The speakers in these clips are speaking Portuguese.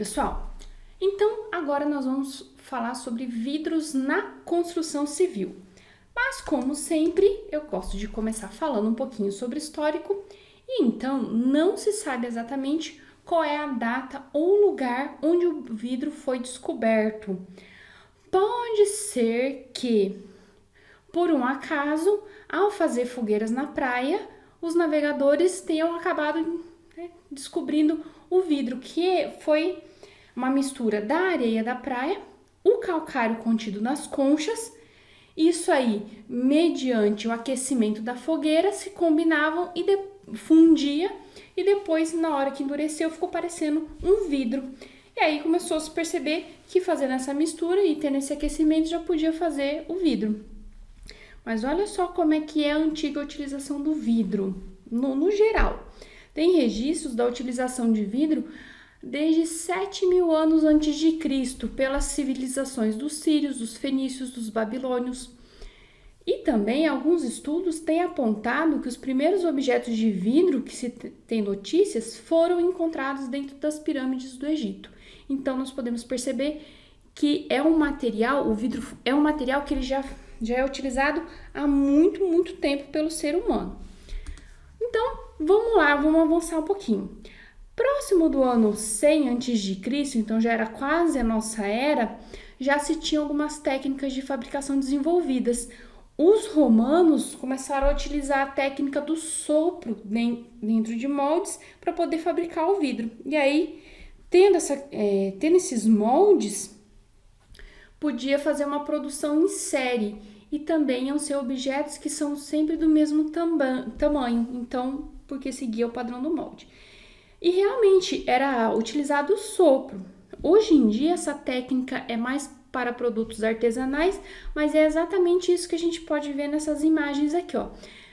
pessoal? Então, agora nós vamos falar sobre vidros na construção civil. Mas, como sempre, eu gosto de começar falando um pouquinho sobre histórico. E então, não se sabe exatamente qual é a data ou lugar onde o vidro foi descoberto. Pode ser que, por um acaso, ao fazer fogueiras na praia, os navegadores tenham acabado descobrindo o vidro, que foi uma mistura da areia da praia, o calcário contido nas conchas. Isso aí, mediante o aquecimento da fogueira, se combinavam e fundia, e depois, na hora que endureceu, ficou parecendo um vidro. E aí começou a se perceber que fazendo essa mistura e tendo esse aquecimento já podia fazer o vidro. Mas olha só como é que é a antiga utilização do vidro, no geral. Tem registros da utilização de vidro desde 7.000 anos antes de Cristo, pelas civilizações dos sírios, dos fenícios, dos babilônios. E também alguns estudos têm apontado que os primeiros objetos de vidro que se tem notícias foram encontrados dentro das pirâmides do Egito. Então nós podemos perceber que é um material, o vidro é um material que ele já é utilizado há muito tempo pelo ser humano. Então, vamos lá, vamos avançar um pouquinho. Próximo do ano 100 a.C., então já era quase a nossa era, já se tinha algumas técnicas de fabricação desenvolvidas. Os romanos começaram a utilizar a técnica do sopro dentro de moldes para poder fabricar o vidro. E aí, tendo esses moldes, podia fazer uma produção em série. E também iam ser objetos que são sempre do mesmo tamanho, então, porque seguia o padrão do molde. E realmente era utilizado o sopro. Hoje em dia, essa técnica é mais para produtos artesanais, mas é exatamente isso que a gente pode ver nessas imagens aqui, ó.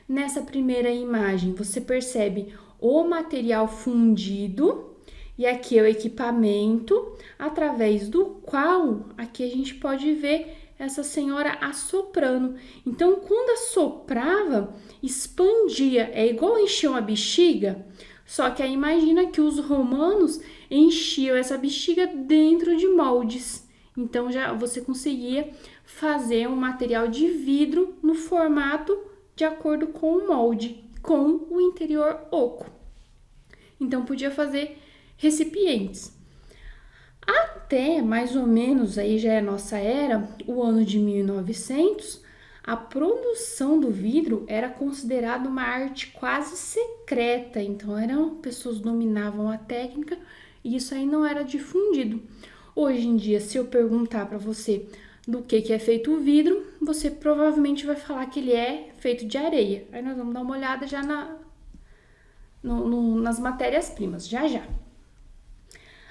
Nessa primeira imagem, você percebe o material fundido, e aqui é o equipamento, através do qual aqui a gente pode ver essa senhora assoprando. Então, quando assoprava, expandia. É igual encher uma bexiga, só que aí imagina que os romanos enchiam essa bexiga dentro de moldes. Então, já você conseguia fazer um material de vidro no formato de acordo com o molde, com o interior oco. Então, podia fazer recipientes. Até mais ou menos, aí já é nossa era, o ano de 1900, a produção do vidro era considerada uma arte quase secreta. Então, pessoas dominavam a técnica e isso aí não era difundido. Hoje em dia, se eu perguntar para você do que é feito o vidro, você provavelmente vai falar que ele é feito de areia. Aí nós vamos dar uma olhada já nas matérias-primas, já.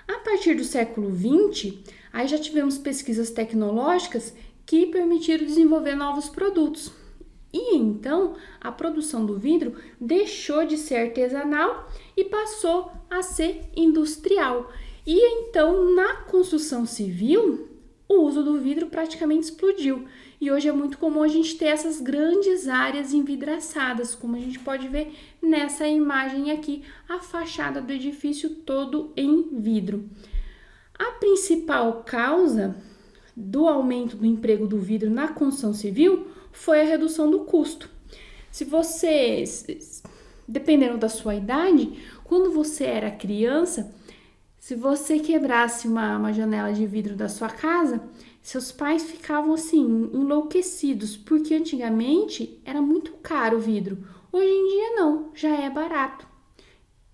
A partir do século XX, aí já tivemos pesquisas tecnológicas que permitiram desenvolver novos produtos. E então, a produção do vidro deixou de ser artesanal e passou a ser industrial. E então, na construção civil, o uso do vidro praticamente explodiu. E hoje é muito comum a gente ter essas grandes áreas envidraçadas, como a gente pode ver nessa imagem aqui, a fachada do edifício todo em vidro. A principal causa do aumento do emprego do vidro na construção civil foi a redução do custo. Se você, dependendo da sua idade, quando você era criança, se você quebrasse uma janela de vidro da sua casa, seus pais ficavam assim, enlouquecidos, porque antigamente era muito caro o vidro. Hoje em dia não, já é barato.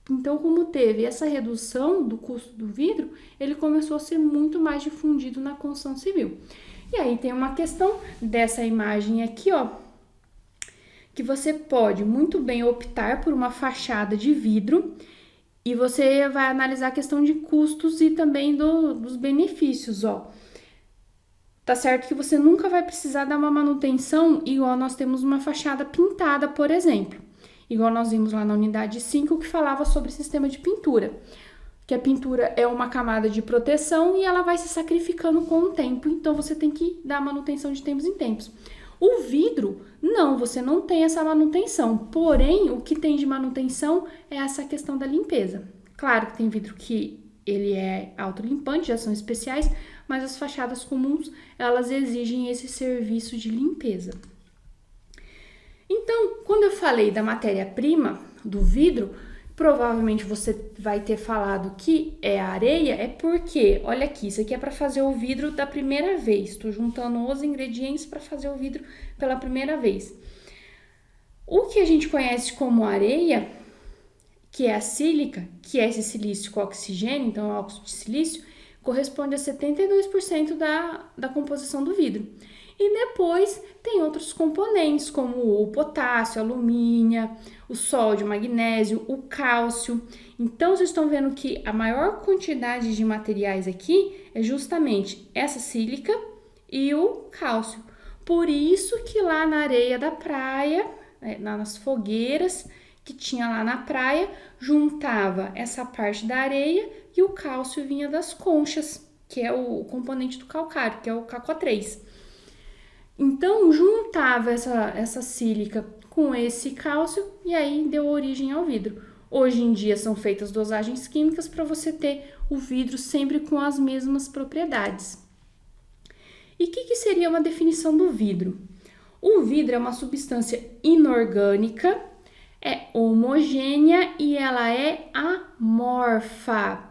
Então, como teve essa redução do custo do vidro, ele começou a ser muito mais difundido na construção civil. E aí tem uma questão dessa imagem aqui, ó, que você pode muito bem optar por uma fachada de vidro e você vai analisar a questão de custos e também dos benefícios, ó. Tá certo que você nunca vai precisar dar uma manutenção igual nós temos uma fachada pintada, por exemplo. Igual nós vimos lá na unidade 5, que falava sobre sistema de pintura. Que a pintura é uma camada de proteção e ela vai se sacrificando com o tempo. Então, você tem que dar manutenção de tempos em tempos. O vidro, não, você não tem essa manutenção. Porém, o que tem de manutenção é essa questão da limpeza. Claro que tem vidro que ele é autolimpante, já são especiais, mas as fachadas comuns, elas exigem esse serviço de limpeza. Então, quando eu falei da matéria-prima, do vidro, provavelmente você vai ter falado que é areia, é porque, olha aqui, isso aqui é para fazer o vidro da primeira vez. Estou juntando os ingredientes para fazer o vidro pela primeira vez. O que a gente conhece como areia, que é a sílica, que é esse silício com oxigênio, então o óxido de silício, corresponde a 72% da composição do vidro. E depois tem outros componentes, como o potássio, a alumínio, o sódio, o magnésio, o cálcio. Então, vocês estão vendo que a maior quantidade de materiais aqui é justamente essa sílica e o cálcio. Por isso que lá na areia da praia, nas fogueiras que tinha lá na praia, juntava essa parte da areia e o cálcio vinha das conchas, que é o componente do calcário, que é o KCO3. Então, juntava essa sílica com esse cálcio e aí deu origem ao vidro. Hoje em dia são feitas dosagens químicas para você ter o vidro sempre com as mesmas propriedades. E o que seria uma definição do vidro? O vidro é uma substância inorgânica, é homogênea e ela é amorfa,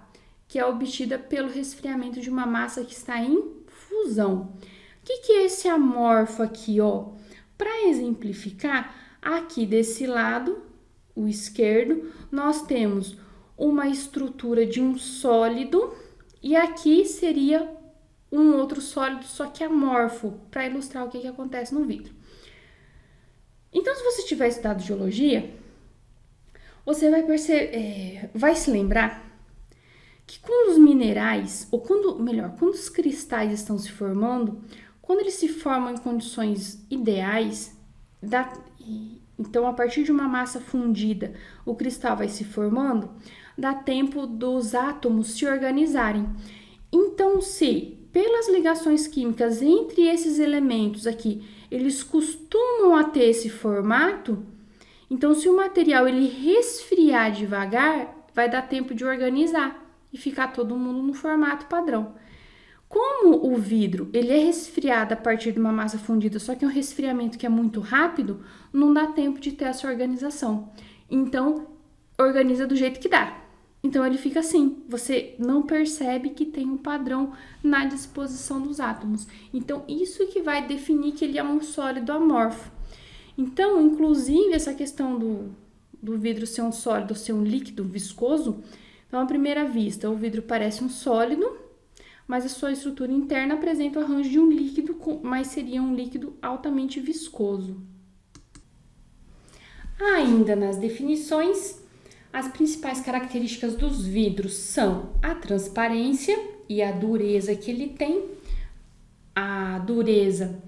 que é obtida pelo resfriamento de uma massa que está em fusão. O que é esse amorfo aqui, ó? Para exemplificar, aqui desse lado, o esquerdo, nós temos uma estrutura de um sólido e aqui seria um outro sólido, só que amorfo, para ilustrar o que acontece no vidro. Então, se você tiver estudado geologia, você vai se lembrar que quando os minerais, ou quando os cristais estão se formando, quando eles se formam em condições ideais, então a partir de uma massa fundida, o cristal vai se formando, dá tempo dos átomos se organizarem. Então, se pelas ligações químicas entre esses elementos aqui, eles costumam a ter esse formato, então se o material ele resfriar devagar, vai dar tempo de organizar e ficar todo mundo no formato padrão. Como o vidro ele é resfriado a partir de uma massa fundida, só que é um resfriamento que é muito rápido, não dá tempo de ter essa organização. Então, organiza do jeito que dá. Então, ele fica assim, você não percebe que tem um padrão na disposição dos átomos. Então, isso que vai definir que ele é um sólido amorfo. Então, inclusive, essa questão do vidro ser um sólido ou ser um líquido viscoso, então, à primeira vista, o vidro parece um sólido, mas a sua estrutura interna apresenta o arranjo de um líquido, mas seria um líquido altamente viscoso. Ainda nas definições, as principais características dos vidros são a transparência e a dureza que ele tem. A dureza,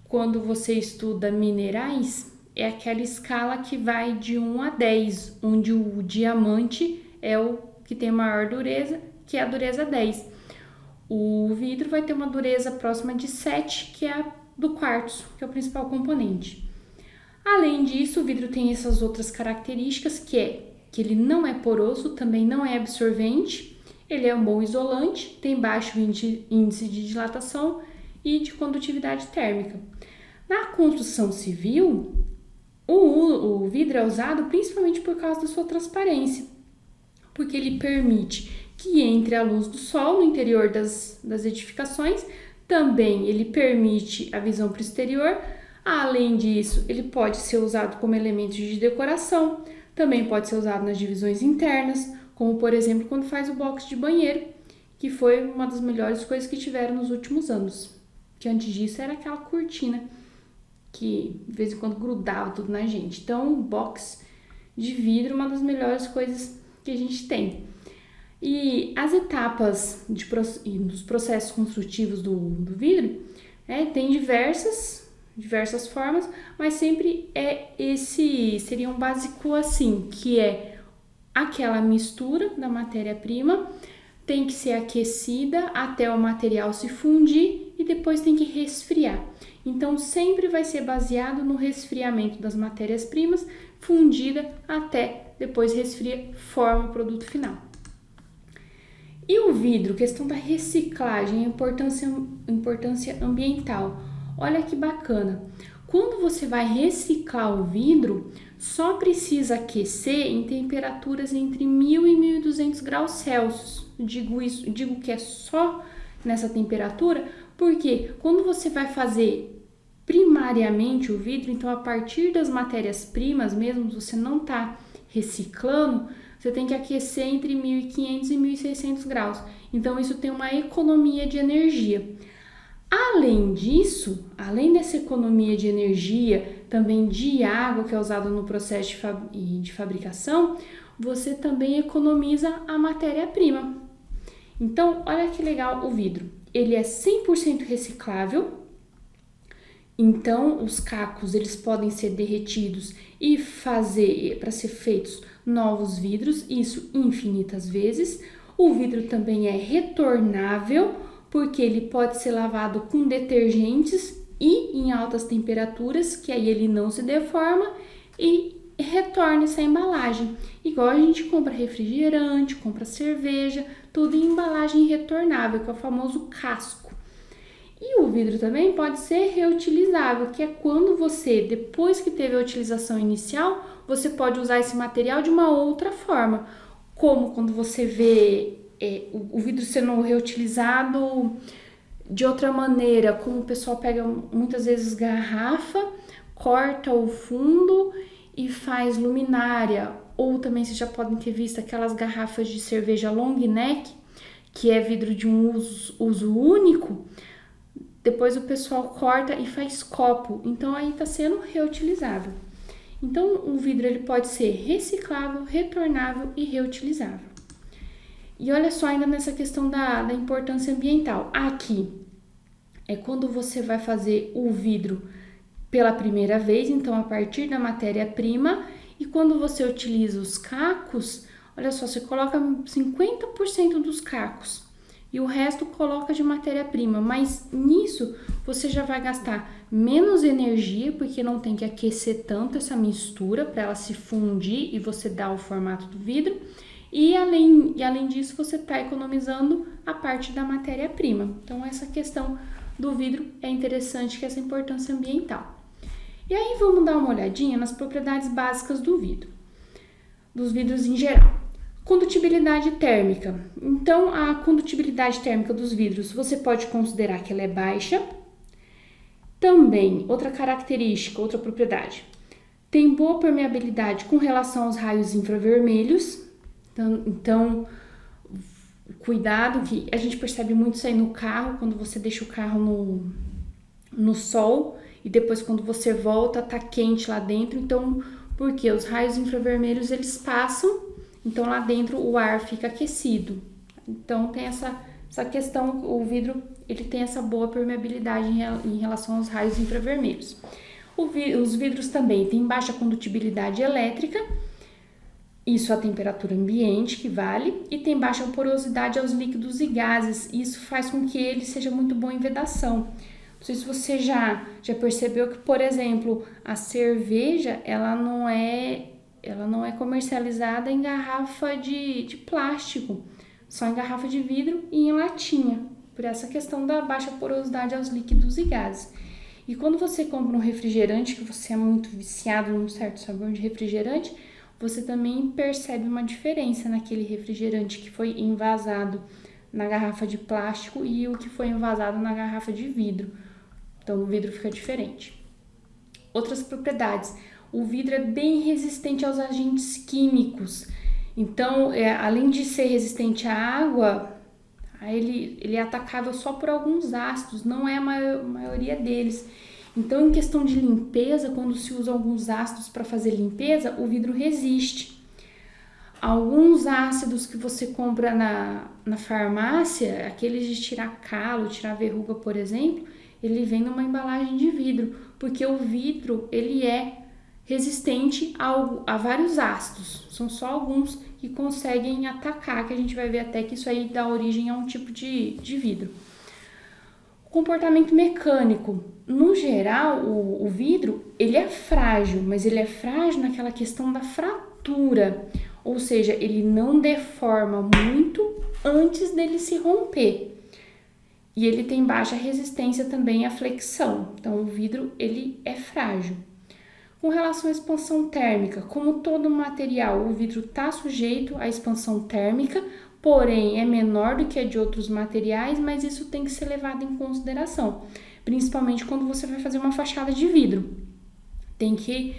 quando você estuda minerais, é aquela escala que vai de 1 a 10, onde o diamante é o que tem maior dureza, que é a dureza 10. O vidro vai ter uma dureza próxima de 7, que é a do quartzo, que é o principal componente. Além disso, o vidro tem essas outras características, que é que ele não é poroso, também não é absorvente, ele é um bom isolante, tem baixo índice de dilatação e de condutividade térmica. Na construção civil, o vidro é usado principalmente por causa da sua transparência, porque ele permite que entre a luz do sol no interior das edificações, também ele permite a visão para o exterior. Além disso, ele pode ser usado como elemento de decoração, também pode ser usado nas divisões internas, como por exemplo quando faz o box de banheiro, que foi uma das melhores coisas que tiveram nos últimos anos. Que antes disso era aquela cortina que de vez em quando grudava tudo na gente. Então, o box de vidro é uma das melhores coisas que a gente tem. E as etapas dos processos construtivos do vidro tem diversas formas, mas sempre seria um básico assim, que é aquela mistura da matéria-prima, tem que ser aquecida até o material se fundir e depois tem que resfriar. Então, sempre vai ser baseado no resfriamento das matérias-primas, fundida até depois resfria, forma o produto final. E o vidro, questão da reciclagem, importância ambiental. Olha que bacana. Quando você vai reciclar o vidro, só precisa aquecer em temperaturas entre 1000 e 1200 graus Celsius. Digo que é só nessa temperatura, porque quando você vai fazer primariamente o vidro, então a partir das matérias-primas, mesmo se você não está reciclando, você tem que aquecer entre 1500 e 1600 graus. Então isso tem uma economia de energia. Além disso, além dessa economia de energia, também de água que é usada no processo de fabricação, você também economiza a matéria-prima. Então, olha que legal o vidro. Ele é 100% reciclável. Então, os cacos eles podem ser derretidos e para ser feitos novos vidros, isso infinitas vezes. O vidro também é retornável, porque ele pode ser lavado com detergentes e em altas temperaturas, que aí ele não se deforma e retorna essa embalagem. Igual a gente compra refrigerante, compra cerveja, tudo em embalagem retornável, que é o famoso casco. E o vidro também pode ser reutilizável, que é quando você, depois que teve a utilização inicial, você pode usar esse material de uma outra forma. Como quando você vê o vidro sendo reutilizado de outra maneira, como o pessoal pega muitas vezes garrafa, corta o fundo e faz luminária. Ou também vocês já podem ter visto aquelas garrafas de cerveja long neck, que é vidro de um uso único. Depois o pessoal corta e faz copo, então aí está sendo reutilizável. Então o vidro ele pode ser reciclável, retornável e reutilizável. E olha só ainda nessa questão da importância ambiental. Aqui é quando você vai fazer o vidro pela primeira vez, então a partir da matéria-prima, e quando você utiliza os cacos, olha só, você coloca 50% dos cacos e o resto coloca de matéria-prima, mas nisso você já vai gastar menos energia, porque não tem que aquecer tanto essa mistura para ela se fundir e você dar o formato do vidro, e além disso você está economizando a parte da matéria-prima. Então essa questão do vidro é interessante, que é essa importância ambiental. E aí vamos dar uma olhadinha nas propriedades básicas do vidro, dos vidros em geral. Condutibilidade térmica. Então, a condutibilidade térmica dos vidros, você pode considerar que ela é baixa. Também, outra característica, outra propriedade, tem boa permeabilidade com relação aos raios infravermelhos. Então, cuidado, que a gente percebe muito isso aí no carro, quando você deixa o carro no sol e depois quando você volta tá quente lá dentro. Então, porque os raios infravermelhos eles passam, então lá dentro o ar fica aquecido. Então tem essa questão, o vidro ele tem essa boa permeabilidade em relação aos raios infravermelhos. Os vidros também têm baixa condutibilidade elétrica, isso a temperatura ambiente que vale, e tem baixa porosidade aos líquidos e gases. Isso faz com que ele seja muito bom em vedação. Não sei se você já percebeu que, por exemplo, a cerveja ela não é comercializada em garrafa de plástico, só em garrafa de vidro e em latinha, por essa questão da baixa porosidade aos líquidos e gases. E quando você compra um refrigerante, que você é muito viciado num certo sabor de refrigerante, você também percebe uma diferença naquele refrigerante que foi envasado na garrafa de plástico e o que foi envasado na garrafa de vidro. Então o vidro fica diferente. Outras propriedades. O vidro é bem resistente aos agentes químicos. Então, além de ser resistente à água, ele é atacável só por alguns ácidos, não é a maioria deles. Então, em questão de limpeza, quando se usa alguns ácidos para fazer limpeza, o vidro resiste. Alguns ácidos que você compra na farmácia, aqueles de tirar calo, tirar verruga, por exemplo, ele vem numa embalagem de vidro, porque o vidro ele é resistente a vários ácidos. São só alguns que conseguem atacar, que a gente vai ver até que isso aí dá origem a um tipo de vidro. O comportamento mecânico. No geral, o vidro, ele é frágil, mas ele é frágil naquela questão da fratura. ou seja, ele não deforma muito antes dele se romper. E ele tem baixa resistência também à flexão, então o vidro ele é frágil. Com relação à expansão térmica, como todo material, o vidro está sujeito à expansão térmica, porém é menor do que a de outros materiais, mas isso tem que ser levado em consideração, principalmente quando você vai fazer uma fachada de vidro. Tem que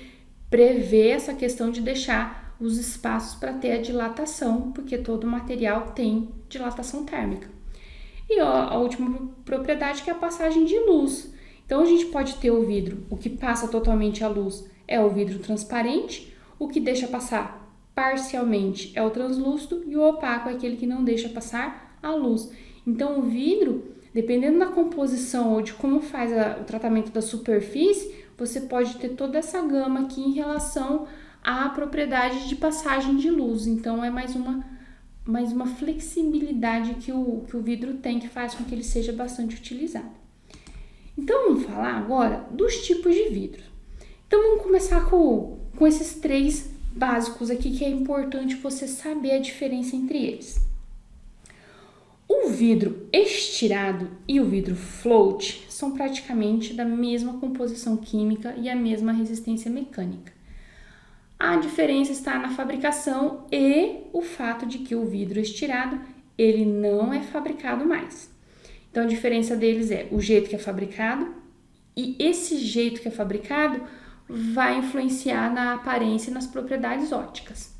prever essa questão de deixar os espaços para ter a dilatação, porque todo material tem dilatação térmica. E a última propriedade que é a passagem de luz. Então a gente pode ter o vidro, o que passa totalmente a luz é o vidro transparente, o que deixa passar parcialmente é o translúcido e o opaco é aquele que não deixa passar a luz. Então o vidro, dependendo da composição ou de como faz o tratamento da superfície, você pode ter toda essa gama aqui em relação à propriedade de passagem de luz. Então é mais uma flexibilidade que o vidro tem, que faz com que ele seja bastante utilizado. Então vamos falar agora dos tipos de vidro. Então vamos começar com esses 3 básicos aqui, que é importante você saber a diferença entre eles. O vidro estirado e o vidro float são praticamente da mesma composição química e a mesma resistência mecânica. A diferença está na fabricação e o fato de que o vidro estirado ele não é fabricado mais. Então a diferença deles é o jeito que é fabricado, e esse jeito que é fabricado vai influenciar na aparência e nas propriedades ópticas.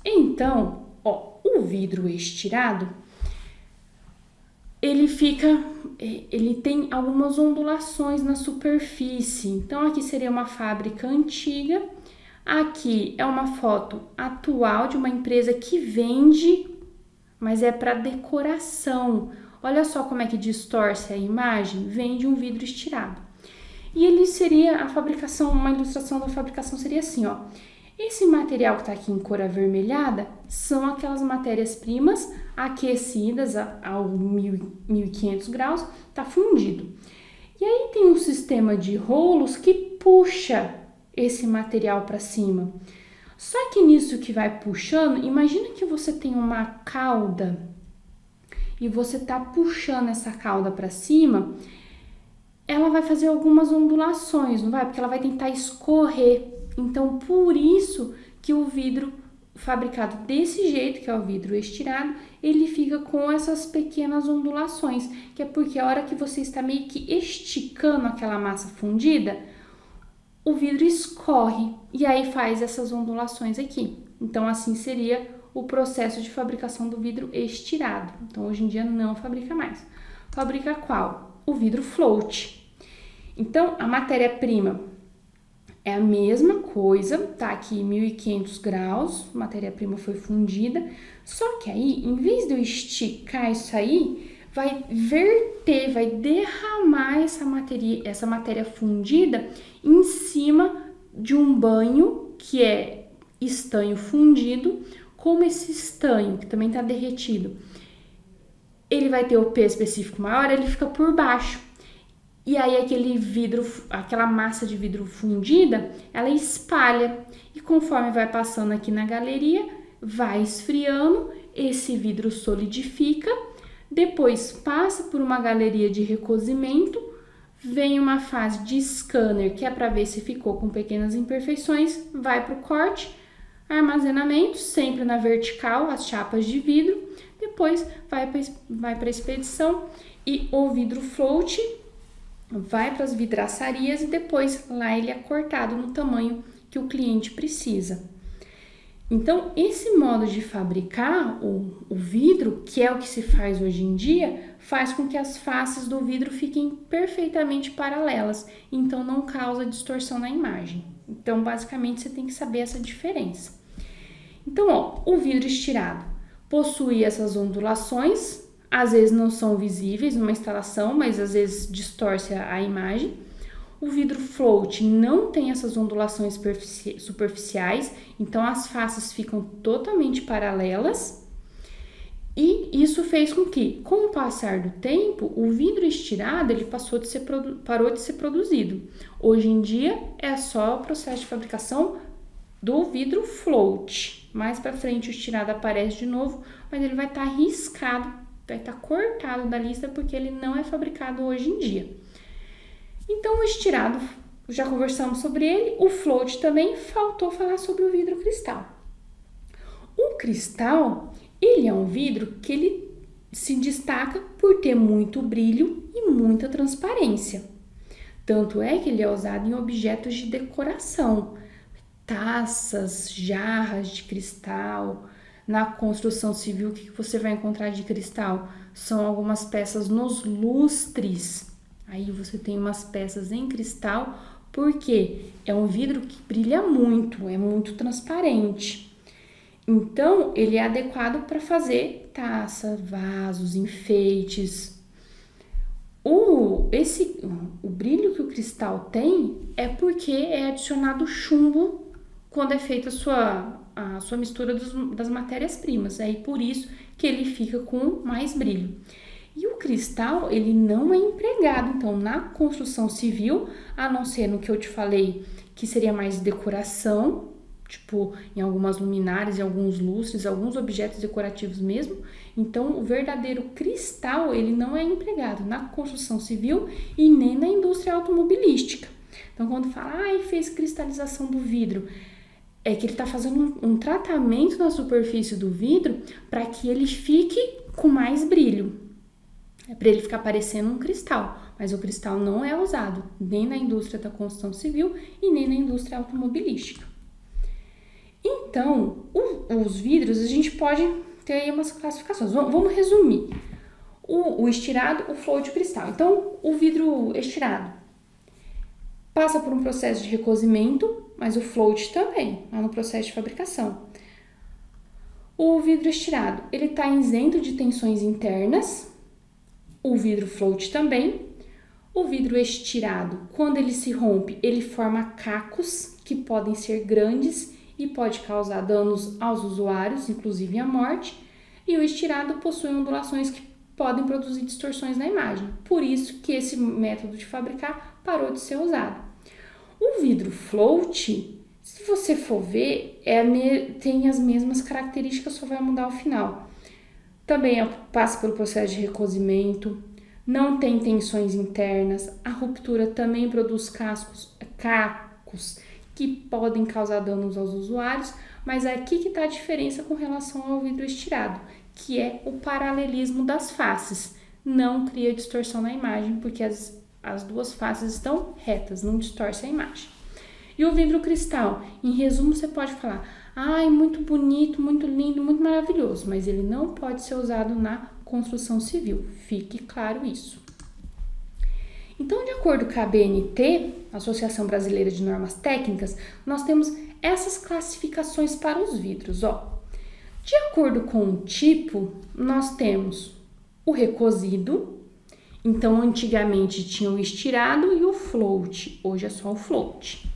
Então, o vidro estirado, ele tem algumas ondulações na superfície. Então aqui seria uma fábrica antiga, aqui é uma foto atual de uma empresa que vende, mas é para decoração. Olha só como é que distorce a imagem, vende um vidro estirado. E ele seria a fabricação, uma ilustração da fabricação seria assim, ó. Esse material que está aqui em cor avermelhada são aquelas matérias-primas aquecidas a 1500 graus, está fundido. E aí tem um sistema de rolos que puxa esse material para cima. Só que nisso que vai puxando, imagina que você tem uma cauda e você está puxando essa cauda para cima, ela vai fazer algumas ondulações, não vai? Porque ela vai tentar escorrer. Então, por isso que o vidro fabricado desse jeito, que é o vidro estirado, ele fica com essas pequenas ondulações, que é porque a hora que você está meio que esticando aquela massa fundida, o vidro escorre e aí faz essas ondulações aqui. Então, assim seria o processo de fabricação do vidro estirado. Então, hoje em dia não fabrica mais. Fabrica qual? O vidro float. Então, a matéria-prima é a mesma coisa, tá aqui 1500 graus, a matéria-prima foi fundida, só que aí, em vez de eu esticar isso aí, vai verter, vai derramar essa matéria fundida em cima de um banho que é estanho fundido. Como esse estanho, que também está derretido, ele vai ter o P específico maior, ele fica por baixo. E aí aquele vidro, aquela massa de vidro fundida, ela espalha. E conforme vai passando aqui na galeria, vai esfriando, esse vidro solidifica, depois passa por uma galeria de recozimento, vem uma fase de scanner, que é para ver se ficou com pequenas imperfeições, vai para o corte, armazenamento, sempre na vertical, as chapas de vidro, depois vai para a expedição e o vidro float vai para as vidraçarias e depois lá ele é cortado no tamanho que o cliente precisa. Então, esse modo de fabricar o vidro, que é o que se faz hoje em dia, faz com que as faces do vidro fiquem perfeitamente paralelas, então não causa distorção na imagem. Então, basicamente, você tem que saber essa diferença. Então, o vidro estirado possui essas ondulações, às vezes não são visíveis numa instalação, mas às vezes distorce a imagem. O vidro float não tem essas ondulações superficiais, então as faces ficam totalmente paralelas. E isso fez com que, com o passar do tempo, o vidro estirado ele parou de ser produzido. Hoje em dia é só o processo de fabricação do vidro float. Mais para frente o estirado aparece de novo, mas ele vai estar riscado, vai estar cortado da lista porque ele não é fabricado hoje em dia. Então o estirado, já conversamos sobre ele. O float também, faltou falar sobre o vidro cristal. O cristal, ele é um vidro que ele se destaca por ter muito brilho e muita transparência. Tanto é que ele é usado em objetos de decoração, taças, jarras de cristal. Na construção civil, o que você vai encontrar de cristal? São algumas peças nos lustres. Aí você tem umas peças em cristal, porque é um vidro que brilha muito, é muito transparente. Então, ele é adequado para fazer taça, vasos, enfeites. O brilho que o cristal tem é porque é adicionado chumbo quando é feita a sua mistura das matérias-primas. É por isso que ele fica com mais brilho. E o cristal, ele não é empregado, então, na construção civil, a não ser no que eu te falei, que seria mais decoração, tipo em algumas luminárias, em alguns lustres, alguns objetos decorativos mesmo. Então, o verdadeiro cristal, ele não é empregado na construção civil e nem na indústria automobilística. Então, quando fala, fez cristalização do vidro, é que ele está fazendo um tratamento na superfície do vidro para que ele fique com mais brilho. É para ele ficar parecendo um cristal, mas o cristal não é usado nem na indústria da construção civil e nem na indústria automobilística. Então, os vidros, a gente pode ter aí umas classificações. Vamos resumir. O estirado, o float e o cristal. Então, o vidro estirado passa por um processo de recozimento, mas o float também, lá no processo de fabricação. O vidro estirado, ele está isento de tensões internas. O vidro float também. O vidro estirado, quando ele se rompe, ele forma cacos que podem ser grandes e pode causar danos aos usuários, inclusive a morte. E o estirado possui ondulações que podem produzir distorções na imagem. Por isso que esse método de fabricar parou de ser usado. O vidro float, se você for ver, tem as mesmas características, só vai mudar o final. Também passa pelo processo de recozimento, não tem tensões internas, a ruptura também produz cacos que podem causar danos aos usuários, mas é aqui que está a diferença com relação ao vidro estirado, que é o paralelismo das faces. Não cria distorção na imagem, porque as duas faces estão retas, não distorce a imagem. E o vidro cristal, em resumo, você pode falar, muito bonito, muito lindo, muito maravilhoso, mas ele não pode ser usado na construção civil, fique claro isso. Então, de acordo com a ABNT, Associação Brasileira de Normas Técnicas, nós temos essas classificações para os vidros. De acordo com o tipo, nós temos o recozido. Então, antigamente tinha o estirado e o float, hoje é só o float.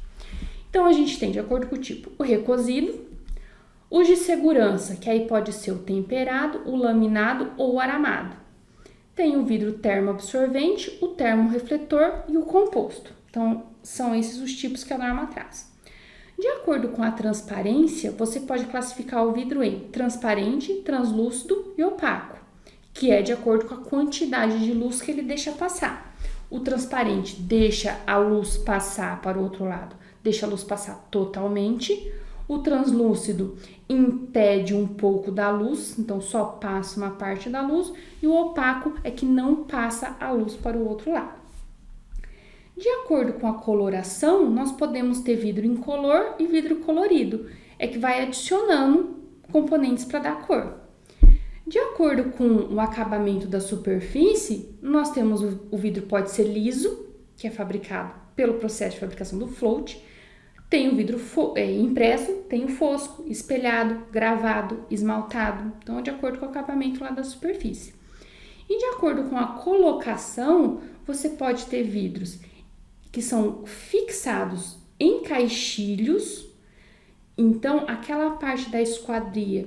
Então, a gente tem, de acordo com o tipo, o recozido, os de segurança, que aí pode ser o temperado, o laminado ou o aramado. Tem o vidro termoabsorvente, o termorrefletor e o composto. Então, são esses os tipos que a norma traz. De acordo com a transparência, você pode classificar o vidro em transparente, translúcido e opaco, que é de acordo com a quantidade de luz que ele deixa passar. O transparente deixa a luz passar para o outro lado, deixa a luz passar totalmente. O translúcido impede um pouco da luz, então só passa uma parte da luz. E o opaco é que não passa a luz para o outro lado. De acordo com a coloração, nós podemos ter vidro incolor e vidro colorido. É que vai adicionando componentes para dar cor. De acordo com o acabamento da superfície, nós temos o vidro pode ser liso, que é fabricado pelo processo de fabricação do float. Tem o vidro impresso, tem o fosco, espelhado, gravado, esmaltado. Então, é de acordo com o acabamento lá da superfície. E de acordo com a colocação, você pode ter vidros que são fixados em caixilhos. Então, aquela parte da esquadria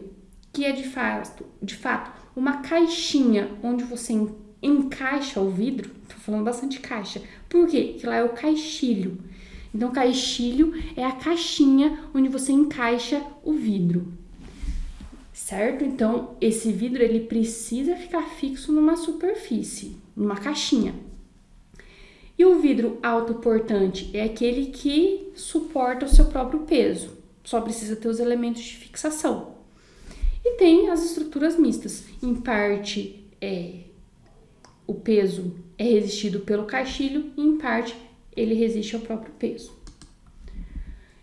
que é de fato uma caixinha onde você encaixa o vidro. Tô falando bastante caixa. Por quê? Porque lá é o caixilho. Então, caixilho é a caixinha onde você encaixa o vidro. certo? Então, esse vidro ele precisa ficar fixo numa superfície, numa caixinha. E o vidro autoportante é aquele que suporta o seu próprio peso, só precisa ter os elementos de fixação. E tem as estruturas mistas, em parte o peso é resistido pelo caixilho e em parte ele resiste ao próprio peso.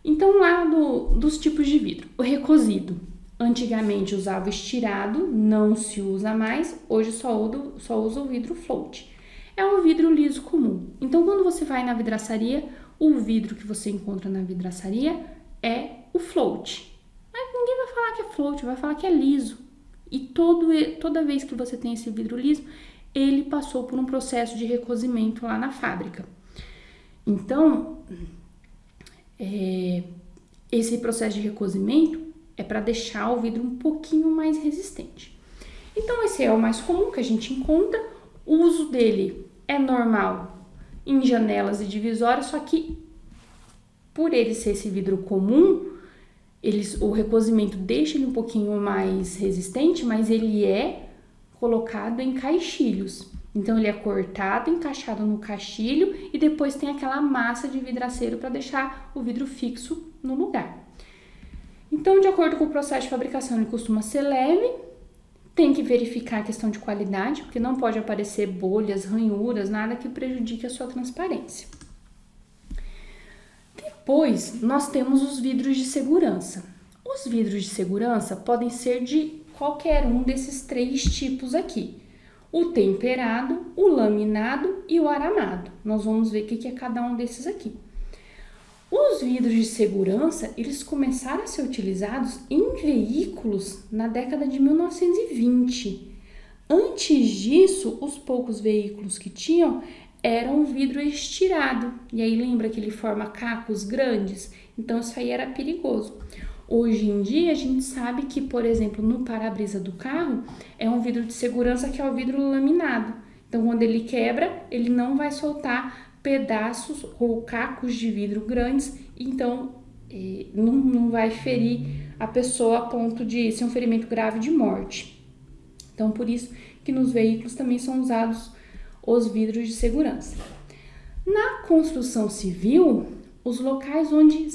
Então, lá dos tipos de vidro, o recosido. Antigamente usava o estirado, não se usa mais, hoje só usa o vidro float. É um vidro liso comum. Então, quando você vai na vidraçaria, o vidro que você encontra na vidraçaria é o float. Mas ninguém vai falar que é float, vai falar que é liso. E toda vez que você tem esse vidro liso, ele passou por um processo de recozimento lá na fábrica. Então, esse processo de recozimento é para deixar o vidro um pouquinho mais resistente. Então, esse é o mais comum que a gente encontra. O uso dele é normal em janelas e divisórias, só que por ele ser esse vidro comum, o recozimento deixa ele um pouquinho mais resistente, mas ele é colocado em caixilhos. Então, ele é cortado, encaixado no caixilho e depois tem aquela massa de vidraceiro para deixar o vidro fixo no lugar. Então, de acordo com o processo de fabricação, ele costuma ser leve, tem que verificar a questão de qualidade, porque não pode aparecer bolhas, ranhuras, nada que prejudique a sua transparência. Depois, nós temos os vidros de segurança. Os vidros de segurança podem ser de qualquer um desses 3 tipos aqui. O temperado, o laminado e o aramado. Nós vamos ver o que é cada um desses aqui. Os vidros de segurança, eles começaram a ser utilizados em veículos na década de 1920. Antes disso, os poucos veículos que tinham eram vidro estirado. E aí lembra que ele forma cacos grandes? Então isso aí era perigoso. Hoje em dia a gente sabe que, por exemplo, no para-brisa do carro é um vidro de segurança que é o vidro laminado. Então quando ele quebra, ele não vai soltar pedaços ou cacos de vidro grandes, então não vai ferir a pessoa a ponto de ser um ferimento grave de morte. Então por isso que nos veículos também são usados os vidros de segurança. Na construção civil, os locais onde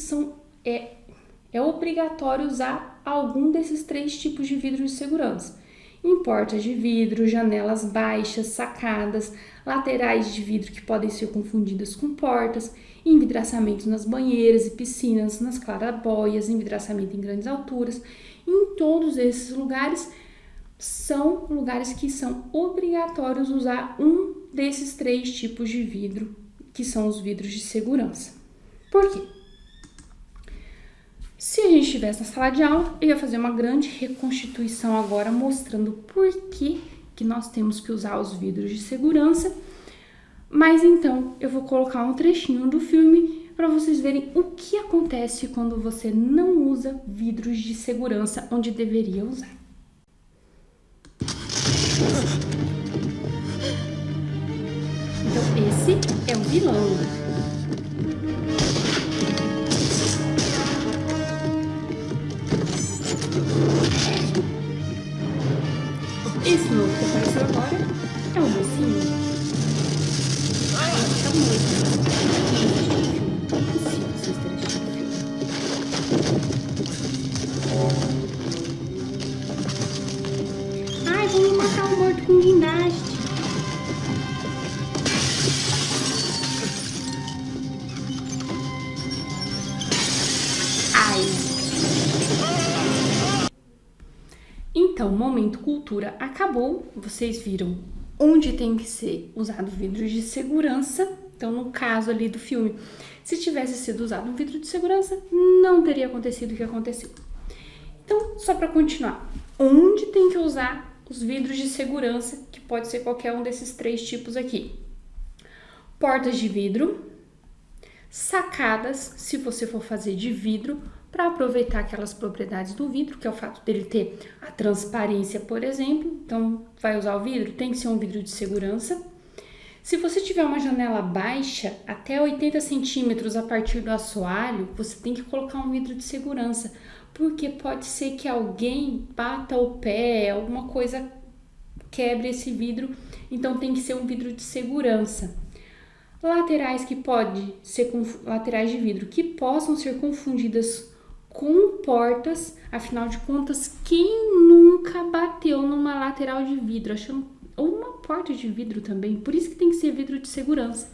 é obrigatório usar algum desses 3 tipos de vidro de segurança. Em portas de vidro, janelas baixas, sacadas, laterais de vidro que podem ser confundidas com portas, envidraçamentos nas banheiras e piscinas, nas claraboias, envidraçamento em grandes alturas. Em todos esses lugares, são lugares que são obrigatórios usar um desses 3 tipos de vidro, que são os vidros de segurança. Por quê? Se a gente estivesse na sala de aula, eu ia fazer uma grande reconstituição agora, mostrando por que nós temos que usar os vidros de segurança. Mas então, eu vou colocar um trechinho do filme para vocês verem o que acontece quando você não usa vidros de segurança onde deveria usar. Então, esse é o vilão. Esse novo que apareceu agora é o mocinho. Ai, tá muito. É impossível vocês terem assistido o filme. Ai, vamos matar o morto com guindaste. Então, o momento cultura acabou. Vocês viram onde tem que ser usado vidros de segurança. Então, no caso ali do filme, se tivesse sido usado um vidro de segurança, não teria acontecido o que aconteceu. Então, só para continuar, onde tem que usar os vidros de segurança, que pode ser qualquer um desses 3 tipos aqui? Portas de vidro, sacadas, se você for fazer de vidro, para aproveitar aquelas propriedades do vidro, que é o fato dele ter a transparência, por exemplo. Então, vai usar o vidro, tem que ser um vidro de segurança. Se você tiver uma janela baixa, até 80 centímetros a partir do assoalho, você tem que colocar um vidro de segurança, porque pode ser que alguém bata o pé, alguma coisa quebre esse vidro, então tem que ser um vidro de segurança. Laterais que pode ser laterais de vidro que possam ser confundidas com portas, afinal de contas, quem nunca bateu numa lateral de vidro, achando ou uma porta de vidro também, por isso que tem que ser vidro de segurança.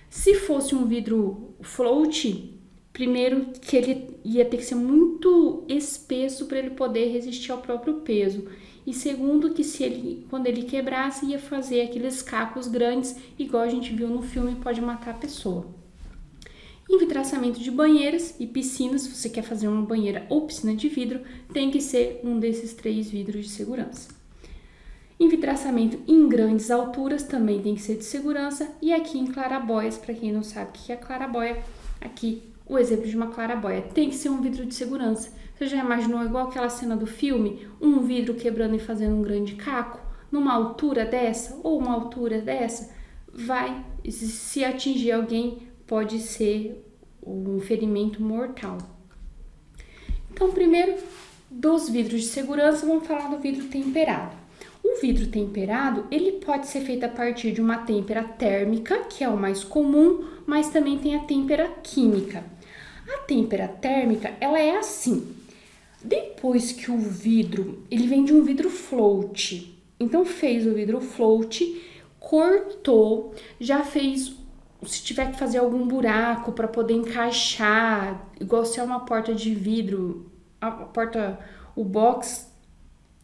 Se fosse um vidro float, primeiro que ele ia ter que ser muito espesso para ele poder resistir ao próprio peso. E segundo que quando ele quebrasse, ia fazer aqueles cacos grandes, igual a gente viu no filme, pode matar a pessoa. Envidraçamento de banheiras e piscinas, se você quer fazer uma banheira ou piscina de vidro, tem que ser um desses 3 vidros de segurança. Envidraçamento em grandes alturas também tem que ser de segurança. E aqui em clarabóias, para quem não sabe o que é clarabóia, aqui o exemplo de uma clarabóia tem que ser um vidro de segurança. Você já imaginou igual aquela cena do filme, um vidro quebrando e fazendo um grande caco? Numa altura dessa ou uma altura dessa, se atingir alguém, pode ser um ferimento mortal. Então, primeiro, dos vidros de segurança, vamos falar do vidro temperado. O vidro temperado, ele pode ser feito a partir de uma têmpera térmica, que é o mais comum, mas também tem a têmpera química. A têmpera térmica, ela é assim. Depois que o vidro, ele vem de um vidro float. Então, fez o vidro float, cortou, já fez, se tiver que fazer algum buraco para poder encaixar, igual se é uma porta de vidro, o box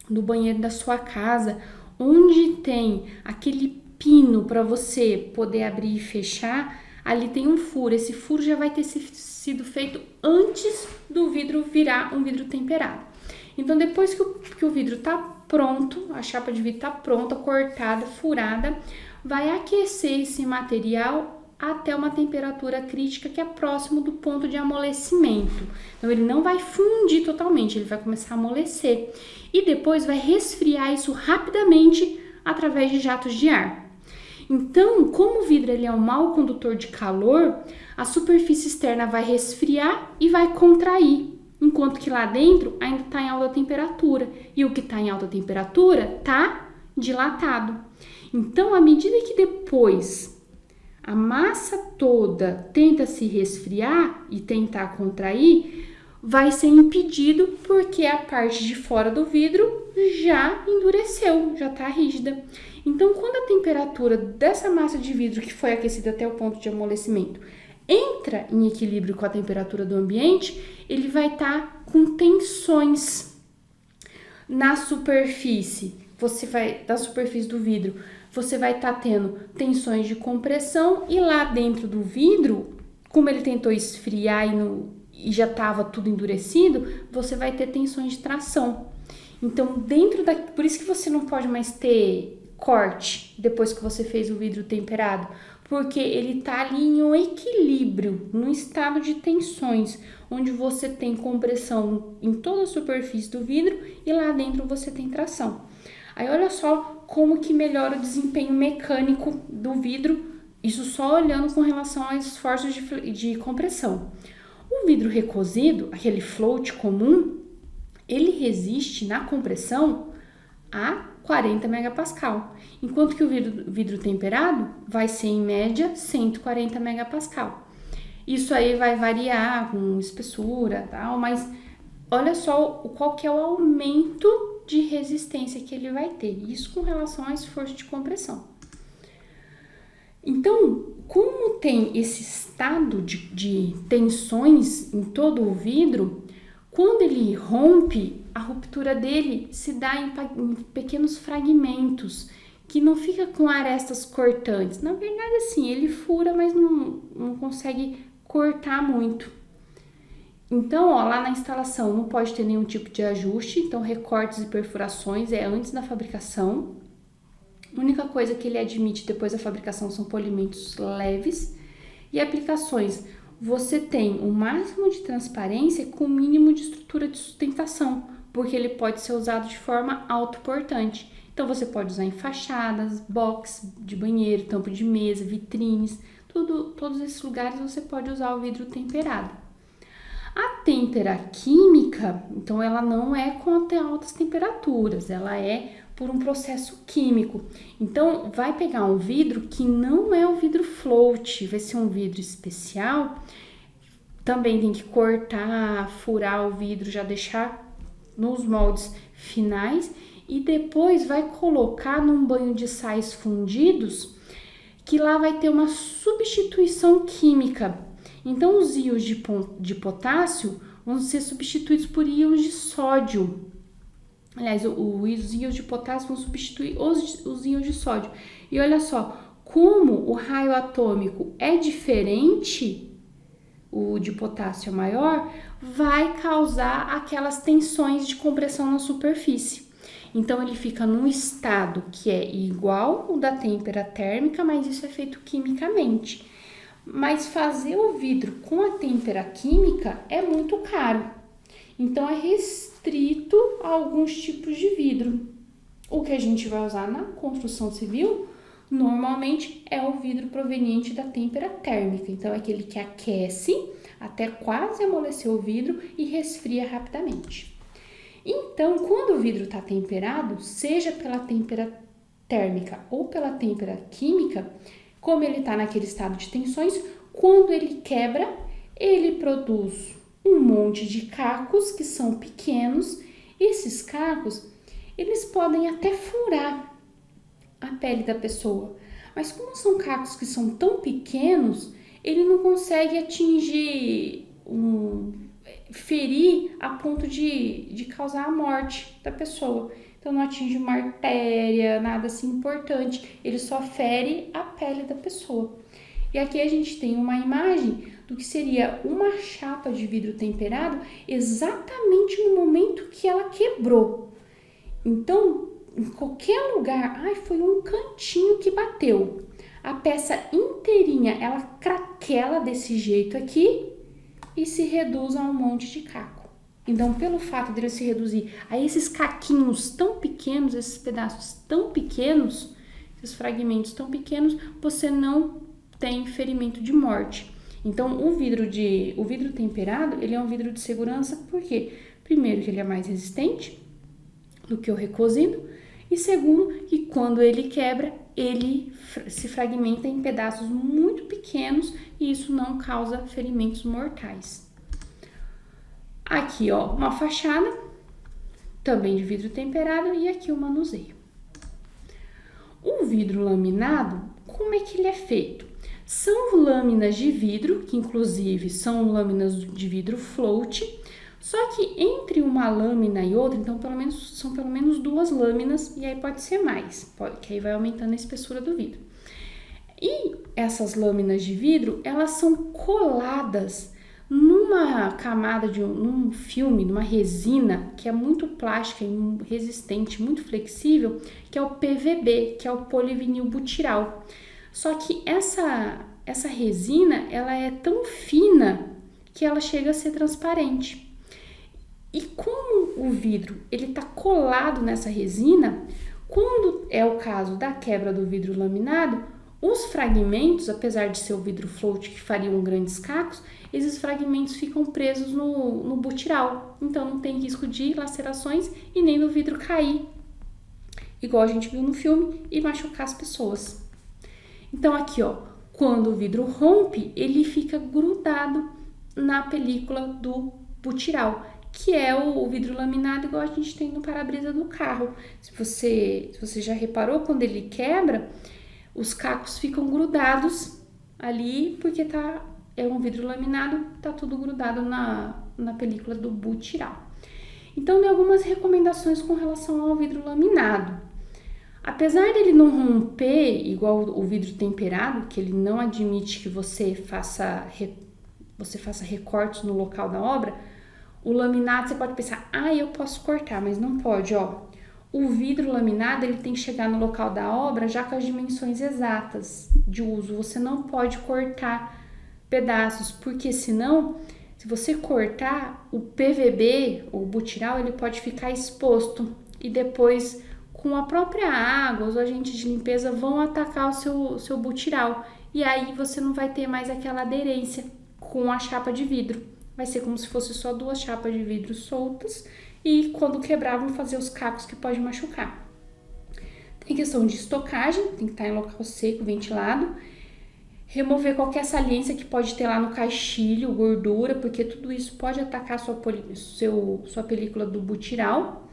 do banheiro da sua casa, onde tem aquele pino para você poder abrir e fechar, ali tem um furo. Esse furo já vai ter sido feito antes do vidro virar um vidro temperado. Então, depois que o vidro tá pronto, a chapa de vidro tá pronta, cortada, furada, vai aquecer esse material até uma temperatura crítica que é próximo do ponto de amolecimento. Então, ele não vai fundir totalmente, ele vai começar a amolecer. E depois vai resfriar isso rapidamente através de jatos de ar. Então, como o vidro ele é um mau condutor de calor, a superfície externa vai resfriar e vai contrair, enquanto que lá dentro ainda está em alta temperatura. E o que está em alta temperatura está dilatado. Então, à medida que depois a massa toda tenta se resfriar e tentar contrair, vai ser impedido porque a parte de fora do vidro já endureceu, já está rígida. Então, quando a temperatura dessa massa de vidro que foi aquecida até o ponto de amolecimento entra em equilíbrio com a temperatura do ambiente, ele vai estar com tensões na superfície. Da superfície do vidro, você vai estar tendo tensões de compressão e lá dentro do vidro, como ele tentou esfriar e já estava tudo endurecido, você vai ter tensões de tração. Então, por isso que você não pode mais ter corte depois que você fez o vidro temperado, porque ele está ali em um equilíbrio, num estado de tensões, onde você tem compressão em toda a superfície do vidro e lá dentro você tem tração. Aí olha só como que melhora o desempenho mecânico do vidro, isso só olhando com relação aos esforços de compressão. O vidro recosido, aquele float comum, ele resiste na compressão a 40 megapascal, enquanto que o vidro temperado vai ser em média 140 megapascal. Isso aí vai variar com espessura, tal, mas olha só qual que é o aumento de resistência que ele vai ter, isso com relação ao esforço de compressão. Então, como tem esse estado de tensões em todo o vidro, quando ele rompe, a ruptura dele se dá em pequenos fragmentos, que não fica com arestas cortantes. Na verdade, assim, ele fura, mas não consegue cortar muito. Então, lá na instalação não pode ter nenhum tipo de ajuste, então recortes e perfurações é antes da fabricação. A única coisa que ele admite depois da fabricação são polimentos leves e aplicações. Você tem o máximo de transparência com o mínimo de estrutura de sustentação, porque ele pode ser usado de forma autoportante. Então, você pode usar em fachadas, box de banheiro, tampo de mesa, vitrines, todos esses lugares você pode usar o vidro temperado. A têmpera química, então ela não é com até altas temperaturas, ela é por um processo químico. Então vai pegar um vidro que não é o vidro float, vai ser um vidro especial. Também tem que cortar, furar o vidro, já deixar nos moldes finais e depois vai colocar num banho de sais fundidos, que lá vai ter uma substituição química. Então, os íons de potássio vão ser substituídos por íons de sódio. Aliás, os íons de potássio vão substituir os íons de sódio. E olha só, como o raio atômico é diferente, o de potássio é maior, vai causar aquelas tensões de compressão na superfície. Então, ele fica num estado que é igual ao da têmpera térmica, mas isso é feito quimicamente. Mas fazer o vidro com a têmpera química é muito caro. Então, é restrito a alguns tipos de vidro. O que a gente vai usar na construção civil, normalmente, é o vidro proveniente da têmpera térmica. Então, é aquele que aquece até quase amolecer o vidro e resfria rapidamente. Então, quando o vidro está temperado, seja pela têmpera térmica ou pela têmpera química, como ele está naquele estado de tensões, quando ele quebra, ele produz um monte de cacos que são pequenos. Esses cacos, eles podem até furar a pele da pessoa, mas como são cacos que são tão pequenos, ele não consegue ferir a ponto de causar a morte da pessoa. Então, não atinge uma artéria, nada assim importante. Ele só fere a pele da pessoa. E aqui a gente tem uma imagem do que seria uma chapa de vidro temperado exatamente no momento que ela quebrou. Então, em qualquer lugar, foi um cantinho que bateu. A peça inteirinha, ela craquela desse jeito aqui e se reduz a um monte de caco. Então, pelo fato dele se reduzir a esses caquinhos tão pequenos, esses pedaços tão pequenos, esses fragmentos tão pequenos, você não tem ferimento de morte. Então, o vidro temperado, ele é um vidro de segurança, por quê? Primeiro, que ele é mais resistente do que o recosido, e segundo, que quando ele quebra, ele se fragmenta em pedaços muito pequenos e isso não causa ferimentos mortais. Aqui, ó, uma fachada, também de vidro temperado, e aqui o manuseio. O vidro laminado, como é que ele é feito? São lâminas de vidro, que inclusive são lâminas de vidro float, só que entre uma lâmina e outra, então são pelo menos 2 lâminas, e aí pode ser mais, que aí vai aumentando a espessura do vidro. E essas lâminas de vidro, elas são coladas numa camada num filme, numa resina que é muito plástica e resistente, muito flexível, que é o PVB, que é o polivinilbutiral. Só que essa resina, ela é tão fina que ela chega a ser transparente. E como o vidro ele está colado nessa resina, quando é o caso da quebra do vidro laminado, os fragmentos, apesar de ser o vidro float que fariam grandes cacos, esses fragmentos ficam presos no butiral. Então não tem risco de lacerações e nem do vidro cair, igual a gente viu no filme, e machucar as pessoas. Então aqui, ó, quando o vidro rompe, ele fica grudado na película do butiral, que é o vidro laminado igual a gente tem no para-brisa do carro. Se você já reparou, quando ele quebra, os cacos ficam grudados ali, porque é um vidro laminado, tá tudo grudado na película do butiral. Então, tem algumas recomendações com relação ao vidro laminado. Apesar dele não romper igual o vidro temperado, que ele não admite que você faça recortes no local da obra, o laminado você pode pensar, eu posso cortar, mas não pode, ó. O vidro laminado, ele tem que chegar no local da obra já com as dimensões exatas de uso. Você não pode cortar pedaços, porque senão, se você cortar, o PVB, o butiral, ele pode ficar exposto e depois, com a própria água, os agentes de limpeza vão atacar o seu butiral e aí você não vai ter mais aquela aderência com a chapa de vidro. vai ser como se fosse só 2 chapas de vidro soltas e quando quebrar vão fazer os cacos que podem machucar. Tem questão de estocagem, tem que estar em local seco, ventilado. Remover qualquer saliência que pode ter lá no caixilho, gordura, porque tudo isso pode atacar sua película do butiral.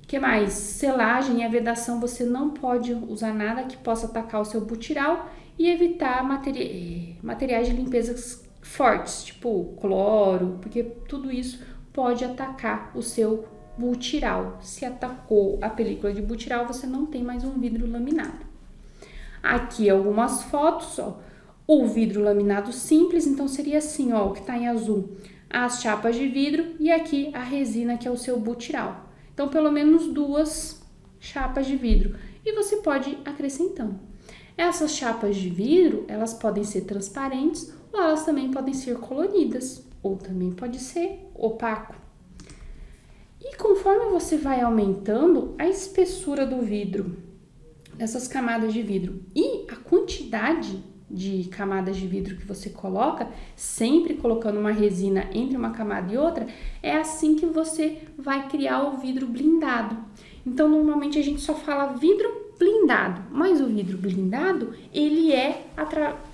O que mais? Selagem e a vedação, você não pode usar nada que possa atacar o seu butiral e evitar materiais de limpeza fortes, tipo cloro, porque tudo isso pode atacar o seu butiral. Se atacou a película de butiral, você não tem mais um vidro laminado. Aqui algumas fotos, ó. O vidro laminado simples, então seria assim, ó, o que tá em azul, as chapas de vidro e aqui a resina, que é o seu butiral. Então, pelo menos 2 chapas de vidro. E você pode acrescentando. Essas chapas de vidro, elas podem ser transparentes ou elas também podem ser coloridas, ou também pode ser opaco. E conforme você vai aumentando a espessura do vidro, dessas camadas de vidro e a quantidade de camadas de vidro que você coloca, sempre colocando uma resina entre uma camada e outra, é assim que você vai criar o vidro blindado. Então, normalmente a gente só fala vidro blindado, mas o vidro blindado, ele é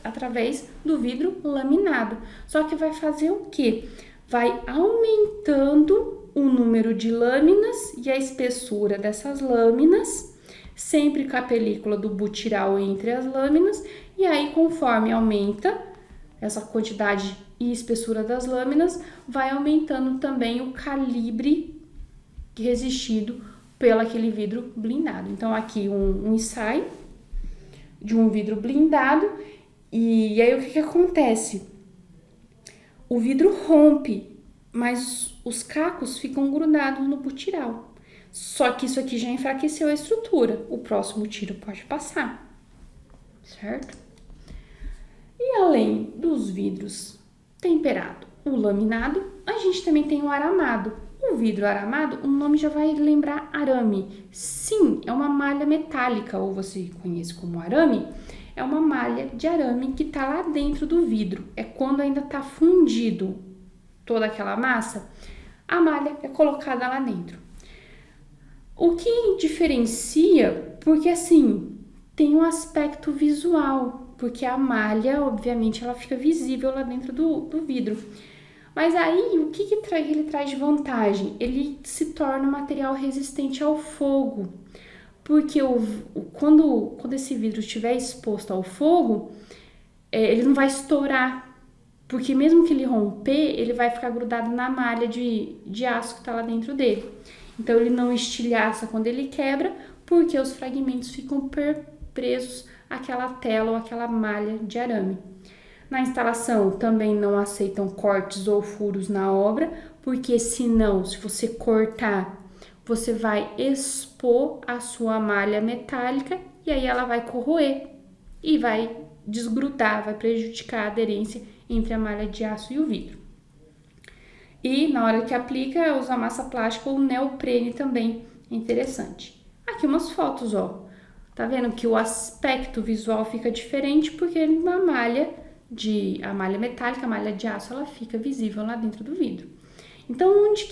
através do vidro laminado. Só que vai fazer o quê? Vai aumentando o número de lâminas e a espessura dessas lâminas, sempre com a película do butiral entre as lâminas, e aí conforme aumenta essa quantidade e espessura das lâminas, vai aumentando também o calibre resistido pelo aquele vidro blindado. Então aqui um ensaio de um vidro blindado, e aí o que acontece? O vidro rompe, mas os cacos ficam grudados no butiral. Só que isso aqui já enfraqueceu a estrutura. O próximo tiro pode passar, certo? E além dos vidros temperado, o laminado, a gente também tem o aramado. O vidro aramado, o nome já vai lembrar arame. Sim, é uma malha metálica, ou você conhece como arame. É uma malha de arame que está lá dentro do vidro. É quando ainda está fundido toda aquela massa, a malha é colocada lá dentro. O que diferencia, porque assim, tem um aspecto visual, porque a malha, obviamente, ela fica visível lá dentro do vidro. Mas aí, o que ele traz de vantagem? Ele se torna um material resistente ao fogo, porque quando esse vidro estiver exposto ao fogo, ele não vai estourar, porque mesmo que ele romper, ele vai ficar grudado na malha de aço que está lá dentro dele. Então, ele não estilhaça quando ele quebra, porque os fragmentos ficam presos àquela tela ou àquela malha de arame. Na instalação, também não aceitam cortes ou furos na obra, porque senão, se você cortar, você vai expor a sua malha metálica e aí ela vai corroer e vai desgrudar, vai prejudicar a aderência entre a malha de aço e o vidro. E na hora que aplica, usa massa plástica ou neoprene também, é interessante. Aqui umas fotos, ó. Tá vendo que o aspecto visual fica diferente porque a malha metálica, a malha de aço, ela fica visível lá dentro do vidro. Então, onde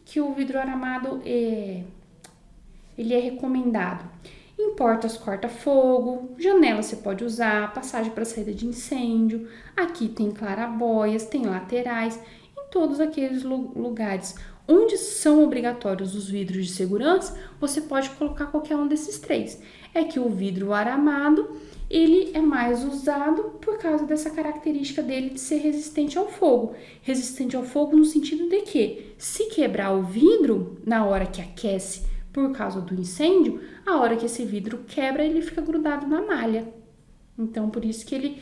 que o vidro aramado ele é recomendado? Em portas corta-fogo, janela você pode usar, passagem para saída de incêndio. Aqui tem clarabóias, tem laterais, em todos aqueles lugares onde são obrigatórios os vidros de segurança, você pode colocar qualquer um desses 3. É que o vidro aramado, ele é mais usado por causa dessa característica dele de ser resistente ao fogo. Resistente ao fogo no sentido de que, se quebrar o vidro na hora que aquece por causa do incêndio, a hora que esse vidro quebra, ele fica grudado na malha. Então, por isso que ele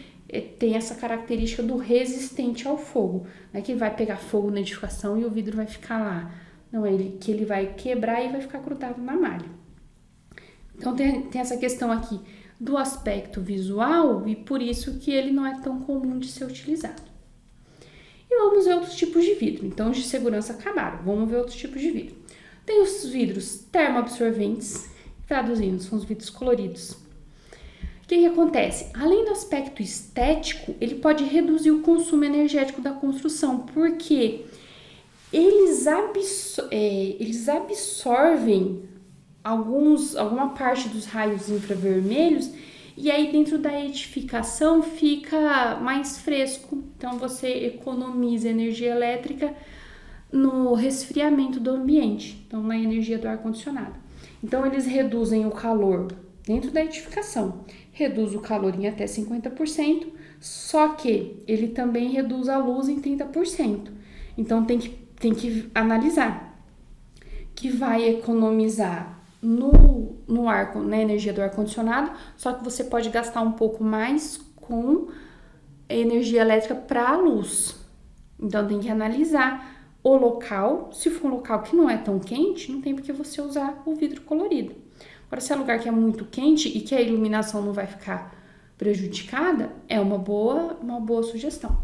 tem essa característica do resistente ao fogo. Não é que ele vai pegar fogo na edificação e o vidro vai ficar lá. Não, é que ele vai quebrar e vai ficar grudado na malha. Então, tem essa questão aqui do aspecto visual e por isso que ele não é tão comum de ser utilizado. E vamos ver outros tipos de vidro. Então, os de segurança acabaram. Vamos ver outros tipos de vidro. Tem os vidros termoabsorventes, traduzindo, são os vidros coloridos, que acontece? Além do aspecto estético, ele pode reduzir o consumo energético da construção, porque eles absorvem alguma parte dos raios infravermelhos e aí dentro da edificação fica mais fresco. Então você economiza energia elétrica no resfriamento do ambiente, então na energia do ar-condicionado. Então eles reduzem o calor dentro da edificação, reduz o calor em até 50%, só que ele também reduz a luz em 30%. Então tem que analisar que vai economizar no ar, na energia do ar-condicionado, só que você pode gastar um pouco mais com energia elétrica para a luz. Então tem que analisar o local. Se for um local que não é tão quente, não tem por que você usar o vidro colorido. Agora, se é lugar que é muito quente e que a iluminação não vai ficar prejudicada, é uma boa sugestão.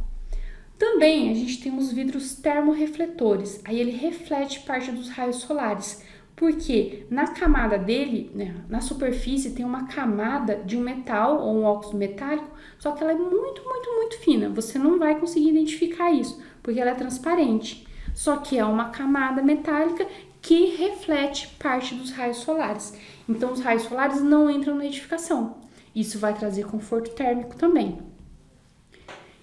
Também a gente tem os vidros termorrefletores. Aí ele reflete parte dos raios solares, porque na camada dele, né, na superfície, tem uma camada de um metal ou um óxido metálico, só que ela é muito, muito, muito fina. Você não vai conseguir identificar isso, porque ela é transparente. Só que é uma camada metálica que reflete parte dos raios solares. Então, os raios solares não entram na edificação. Isso vai trazer conforto térmico também.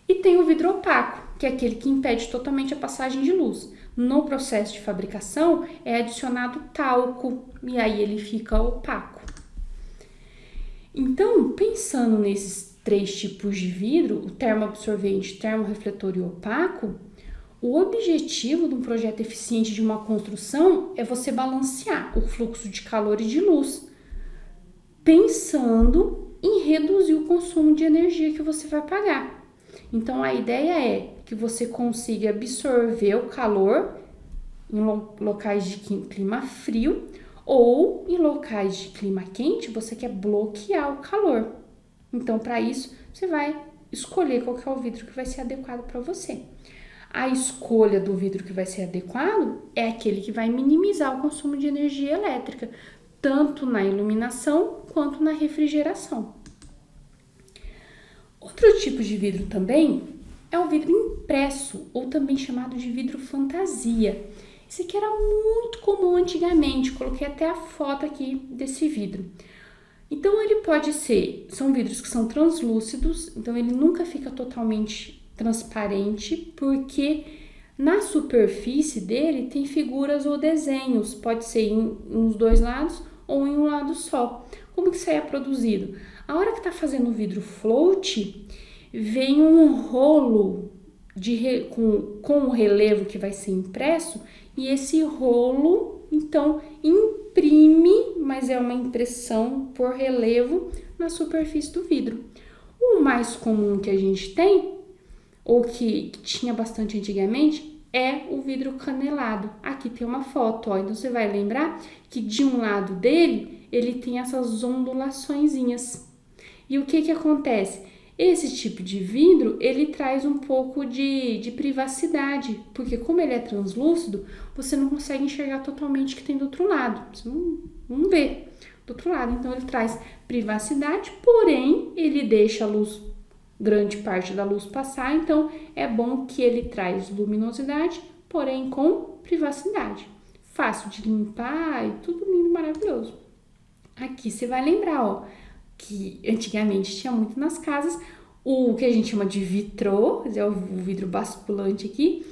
E tem o vidro opaco, que é aquele que impede totalmente a passagem de luz. No processo de fabricação, é adicionado talco e aí ele fica opaco. Então, pensando nesses 3 tipos de vidro, o termoabsorvente, termorrefletor e opaco, o objetivo de um projeto eficiente de uma construção é você balancear o fluxo de calor e de luz, pensando em reduzir o consumo de energia que você vai pagar. Então, a ideia é que você consiga absorver o calor em locais de clima frio ou em locais de clima quente, você quer bloquear o calor. Então, para isso, você vai escolher qual que é o vidro que vai ser adequado para você. A escolha do vidro que vai ser adequado é aquele que vai minimizar o consumo de energia elétrica, tanto na iluminação quanto na refrigeração. Outro tipo de vidro também é o vidro impresso, ou também chamado de vidro fantasia. Esse aqui era muito comum antigamente, coloquei até a foto aqui desse vidro. Então ele pode ser, são vidros que são translúcidos, então ele nunca fica totalmente transparente, porque na superfície dele tem figuras ou desenhos, pode ser nos 2 lados ou em um lado só. Como que isso aí é produzido? A hora que está fazendo o vidro float, vem um rolo com o relevo que vai ser impresso, e esse rolo, então, imprime, mas é uma impressão por relevo na superfície do vidro. O mais comum que a gente tem, ou que tinha bastante antigamente, é o vidro canelado. Aqui tem uma foto, ó, então você vai lembrar que de um lado dele, ele tem essas ondulaçõezinhas. E o que acontece? Esse tipo de vidro, ele traz um pouco de privacidade, porque como ele é translúcido, você não consegue enxergar totalmente o que tem do outro lado, você não vê do outro lado. Então ele traz privacidade, porém ele deixa a luz, grande parte da luz passar, então é bom que ele traz luminosidade, porém com privacidade. Fácil de limpar e tudo lindo, maravilhoso. Aqui você vai lembrar, ó, que antigamente tinha muito nas casas o que a gente chama de vitrô, quer dizer, o vidro basculante aqui,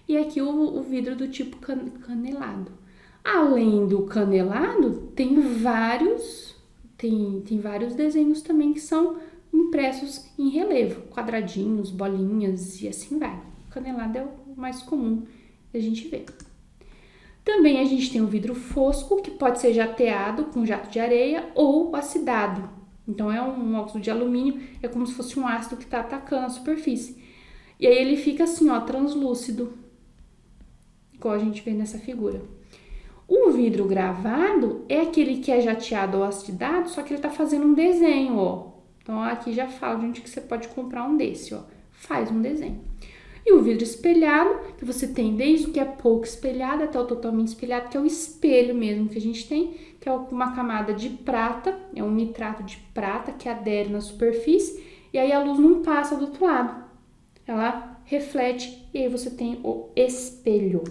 e aqui o vidro do tipo canelado. Além do canelado, tem vários desenhos também que são impressos em relevo, quadradinhos, bolinhas e assim vai. O canelado é o mais comum que a gente vê. Também a gente tem o vidro fosco, que pode ser jateado com jato de areia ou acidado. Então é um óxido de alumínio, é como se fosse um ácido que está atacando a superfície. E aí ele fica assim, ó, translúcido, igual a gente vê nessa figura. O vidro gravado é aquele que é jateado ou acidado, só que ele está fazendo um desenho, ó. Então aqui já fala de onde que você pode comprar um desse, ó. Faz um desenho. E o vidro espelhado, que você tem desde o que é pouco espelhado até o totalmente espelhado, que é o espelho mesmo que a gente tem, que é uma camada de prata, é um nitrato de prata que adere na superfície, e aí a luz não passa do outro lado. Ela reflete e aí você tem o espelho.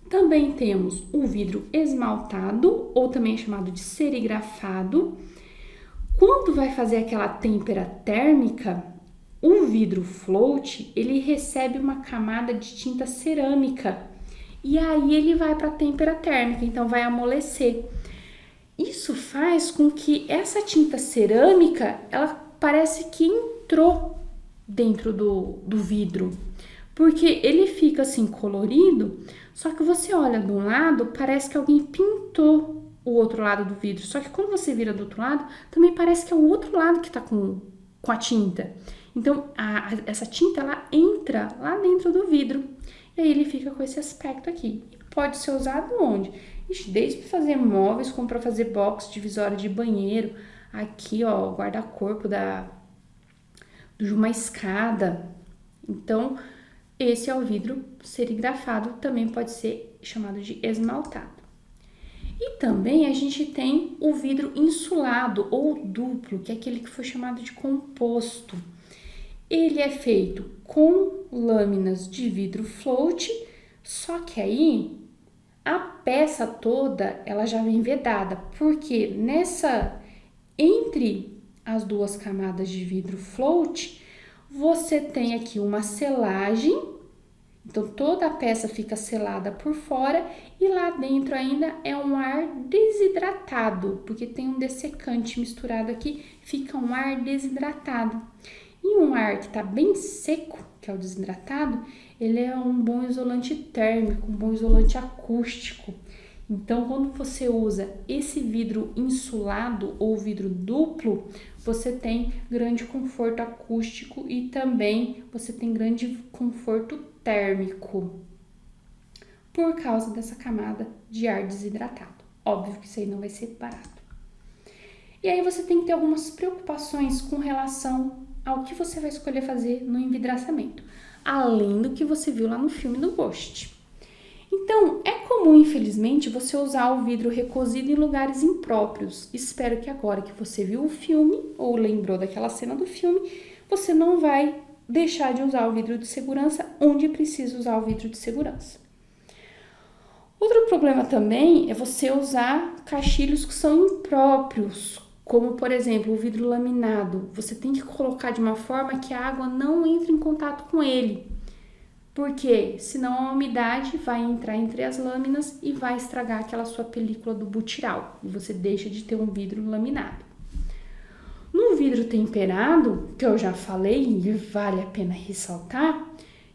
Também temos o vidro esmaltado, ou também chamado de serigrafado. Quando vai fazer aquela têmpera térmica, o vidro float, ele recebe uma camada de tinta cerâmica e aí ele vai para a têmpera térmica, então vai amolecer. Isso faz com que essa tinta cerâmica, ela parece que entrou dentro do vidro, porque ele fica assim colorido, só que você olha de um lado, parece que alguém pintou o outro lado do vidro, só que quando você vira do outro lado, também parece que é o outro lado que tá com a tinta. Então, essa tinta, ela entra lá dentro do vidro, e aí ele fica com esse aspecto aqui. Pode ser usado onde? Desde para fazer móveis, como para fazer box, divisória de banheiro, aqui, ó, guarda-corpo de uma escada. Então, esse é o vidro serigrafado, também pode ser chamado de esmaltado. E também a gente tem o vidro insulado ou duplo, que é aquele que foi chamado de composto. Ele é feito com lâminas de vidro float, só que aí a peça toda ela já vem vedada, porque entre as duas camadas de vidro float, você tem aqui uma selagem. Então, toda a peça fica selada por fora e lá dentro ainda é um ar desidratado, porque tem um dessecante misturado aqui, fica um ar desidratado. E um ar que está bem seco, que é o desidratado, ele é um bom isolante térmico, um bom isolante acústico. Então, quando você usa esse vidro insulado ou vidro duplo, você tem grande conforto acústico e também você tem grande conforto térmico por causa dessa camada de ar desidratado. Óbvio que isso aí não vai ser barato. E aí você tem que ter algumas preocupações com relação ao que você vai escolher fazer no envidraçamento, além do que você viu lá no filme do Ghost. Então, é comum, infelizmente, você usar o vidro recozido em lugares impróprios. Espero que agora que você viu o filme, ou lembrou daquela cena do filme, você não vai deixar de usar o vidro de segurança onde precisa usar o vidro de segurança. Outro problema também é você usar caixilhos que são impróprios, como, por exemplo, o vidro laminado. Você tem que colocar de uma forma que a água não entre em contato com ele. Porque senão a umidade vai entrar entre as lâminas e vai estragar aquela sua película do butiral. E você deixa de ter um vidro laminado. No vidro temperado, que eu já falei e vale a pena ressaltar,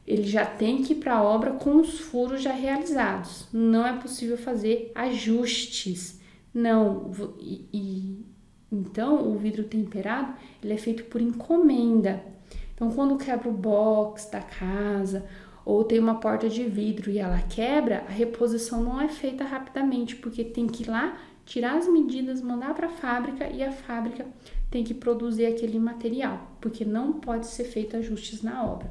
ele já tem que ir para a obra com os furos já realizados. Não é possível fazer ajustes. Não. Então, o vidro temperado, ele é feito por encomenda. Então, quando quebra o box da casa ou tem uma porta de vidro e ela quebra, a reposição não é feita rapidamente, porque tem que ir lá, tirar as medidas, mandar para a fábrica e a fábrica tem que produzir aquele material, porque não pode ser feito ajustes na obra.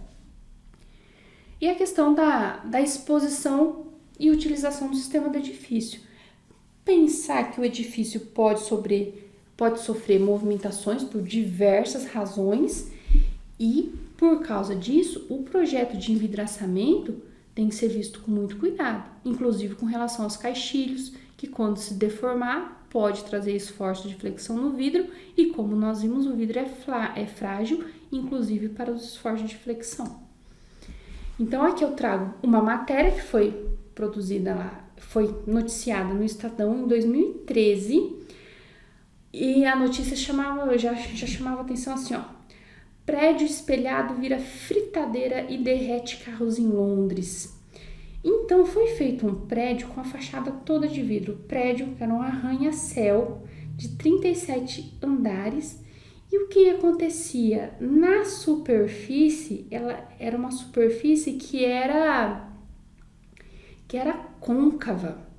E a questão da exposição e utilização do sistema do edifício. Pensar que o edifício pode sofrer movimentações por diversas razões e, por causa disso, o projeto de envidraçamento tem que ser visto com muito cuidado, inclusive com relação aos caixilhos, que quando se deformar, pode trazer esforço de flexão no vidro e, como nós vimos, o vidro é frágil, inclusive para os esforços de flexão. Então, aqui eu trago uma matéria que foi produzida lá, foi noticiada no Estadão em 2013, e a notícia já chamava atenção assim, ó. Prédio espelhado vira fritadeira e derrete carros em Londres. Então, foi feito um prédio com a fachada toda de vidro. O prédio era um arranha-céu de 37 andares. E o que acontecia? Na superfície, ela era uma superfície que era côncava.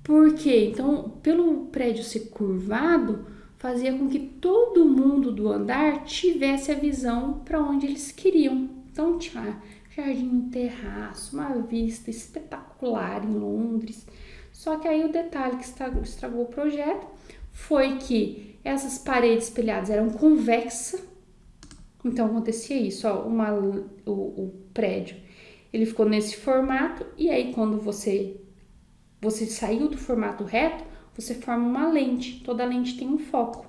Por quê? Então, pelo prédio ser curvado, fazia com que todo mundo do andar tivesse a visão para onde eles queriam, Então tinha jardim no terraço, uma vista espetacular em Londres. Só que aí o detalhe que estragou o projeto foi que essas paredes espelhadas eram convexas. Então acontecia isso, ó, o prédio, ele ficou nesse formato e aí quando você saiu do formato reto, você forma uma lente, toda lente tem um foco.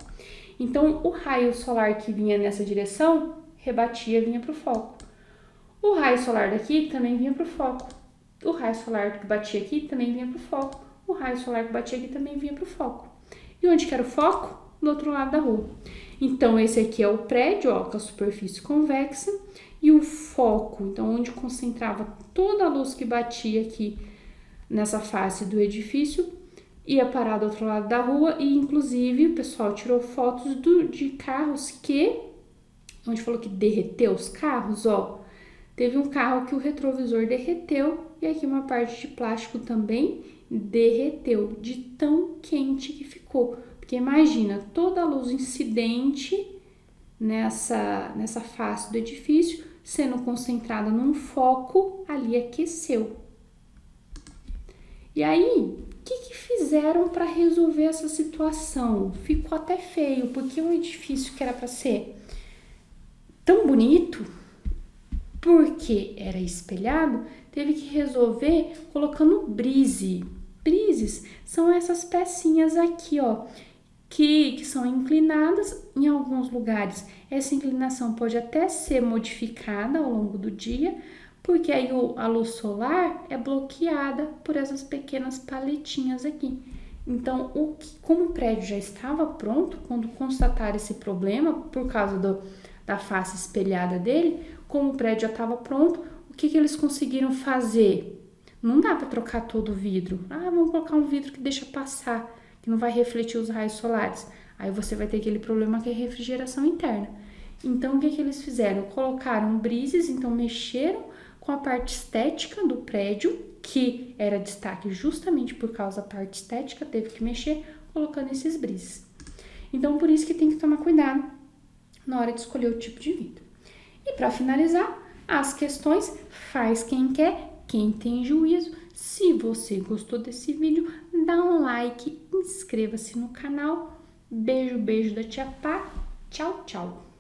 Então o raio solar que vinha nessa direção rebatia, vinha para o foco. O raio solar daqui também vinha para o foco. O raio solar que batia aqui também vinha para o foco. O raio solar que batia aqui também vinha para o foco. E onde que era o foco? Do outro lado da rua. Então, esse aqui é o prédio, ó, com a superfície convexa. E o foco, então, onde concentrava toda a luz que batia aqui nessa face do edifício, ia parar do outro lado da rua. E, inclusive, o pessoal tirou fotos de carros que... Onde falou que derreteu os carros, ó. Teve um carro que o retrovisor derreteu e aqui uma parte de plástico também derreteu, de tão quente que ficou. Porque imagina, toda a luz incidente nessa face do edifício, sendo concentrada num foco, ali aqueceu. E aí, o que fizeram para resolver essa situação? Ficou até feio, porque um edifício que era para ser tão bonito, porque era espelhado, teve que resolver colocando brise. Brises são essas pecinhas aqui, ó, que são inclinadas em alguns lugares. Essa inclinação pode até ser modificada ao longo do dia, porque aí a luz solar é bloqueada por essas pequenas paletinhas aqui. Então, como o prédio já estava pronto, quando constataram esse problema, por causa da face espelhada dele, como o prédio já estava pronto, o que eles conseguiram fazer? Não dá para trocar todo o vidro. Vamos colocar um vidro que deixa passar, que não vai refletir os raios solares. Aí você vai ter aquele problema que é refrigeração interna. Então, o que eles fizeram? Colocaram brises, então mexeram com a parte estética do prédio, que era destaque justamente por causa da parte estética, teve que mexer colocando esses brises. Então, por isso que tem que tomar cuidado na hora de escolher o tipo de vidro. E para finalizar, as questões faz quem quer, quem tem juízo. Se você gostou desse vídeo, dá um like, inscreva-se no canal. Beijo, beijo da Tia Pá. Tchau, tchau.